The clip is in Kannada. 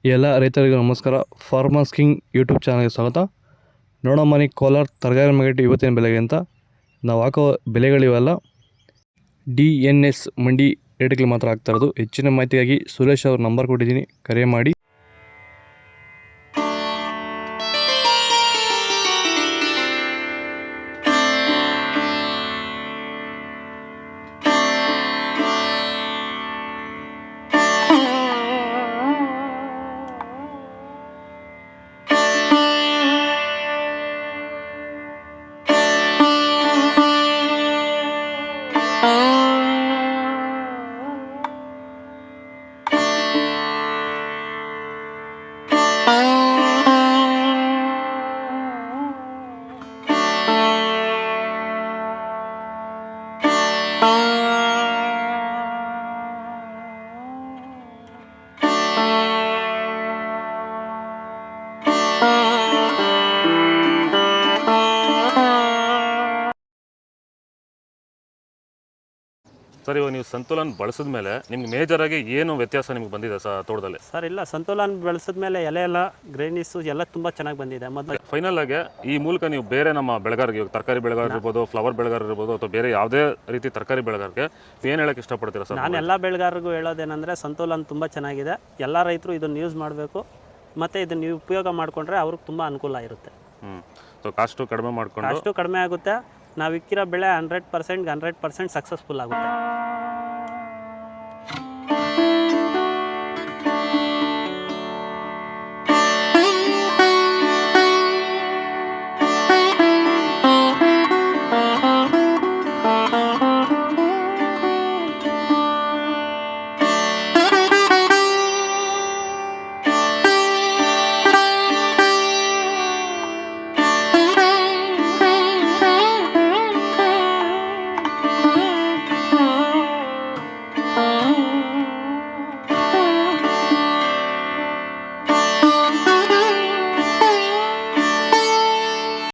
ಎಲ್ಲ ರೈತರಿಗೂ ನಮಸ್ಕಾರ. ಫಾರ್ಮರ್ಸ್ ಕಿಂಗ್ ಯೂಟ್ಯೂಬ್ ಚಾನಲ್ಗೆ ಸ್ವಾಗತ. ನೋಡಮ್ಮನಿ ಕೋಲಾರ ತರಕಾರಿ ಮಾರ್ಕೆಟ್ ಇವತ್ತಿನ ಬೆಲೆಗೆ ಅಂತ ನಾವು ಹಾಕೋ ಬೆಲೆಗಳಿವೆಲ್ಲ DNS ಮಂಡಿ ರೇಟ್ಗಳು ಮಾತ್ರ ಆಗ್ತಾ ಇರೋದು. ಹೆಚ್ಚಿನ ಮಾಹಿತಿಗಾಗಿ ಸುರೇಶ್ ಅವ್ರ ನಂಬರ್ ಕೊಟ್ಟಿದ್ದೀನಿ, ಕರೆ ಮಾಡಿ. ಸರ್, ಇವಾಗ ನೀವು ಸಂತುಲನ್ ಬಳಸಿದ ಮೇಲೆ ನಿಮ್ಗೆ ಮೇಜರಾಗಿ ಏನು ವ್ಯತ್ಯಾಸ ನಿಮ್ಗೆ ಬಂದಿದೆ ತೋಟದಲ್ಲಿ? ಸರ್ ಇಲ್ಲ, ಸಂತುಲನ್ ಬೆಳೆಸಿದ ಮೇಲೆ ಎಲೆ ಎಲ್ಲ ಗ್ರೈನಿಸು ಎಲ್ಲ ತುಂಬ ಚೆನ್ನಾಗಿ ಬಂದಿದೆ. ಮೊದಲು ಫೈನಲ್ ಆಗಿ ಈ ಮೂಲಕ ನೀವು ಬೇರೆ ನಮ್ಮ ಬೆಳೆಗಾರರಿಗೆ, ತರಕಾರಿ ಬೆಳೆಗಾರ ಇರ್ಬೋದು, ಫ್ಲವರ್ ಬೆಳೆಗಾರ ಇರ್ಬೋದು, ಅಥವಾ ಬೇರೆ ಯಾವುದೇ ರೀತಿ ತರಕಾರಿ ಬೆಳೆಗಾರರಿಗೆ ಏನು ಹೇಳಕ್ಕೆ ಇಷ್ಟಪಡ್ತೀರಾ ಸರ್? ನಾನು ಎಲ್ಲ ಬೆಳೆಗಾರರಿಗೂ ಹೇಳೋದೇನೆಂದರೆ ಸಂತುಲನ್ ತುಂಬ ಚೆನ್ನಾಗಿದೆ. ಎಲ್ಲ ರೈತರು ಇದನ್ನು ಯೂಸ್ ಮಾಡಬೇಕು, ಮತ್ತು ಇದನ್ನು ನೀವು ಉಪಯೋಗ ಮಾಡಿಕೊಂಡ್ರೆ ಅವ್ರಿಗೆ ತುಂಬ ಅನುಕೂಲ ಇರುತ್ತೆ. ಸೊ ಕಾಸ್ಟು ಕಡಿಮೆ ಮಾಡಿಕೊಂಡು ಅಷ್ಟು ಕಡಿಮೆ ಆಗುತ್ತೆ. ನಾವು ಇಕ್ಕಿರೋ ಬೆಳೆ 100% ಸಕ್ಸಸ್ಫುಲ್ ಆಗುತ್ತೆ.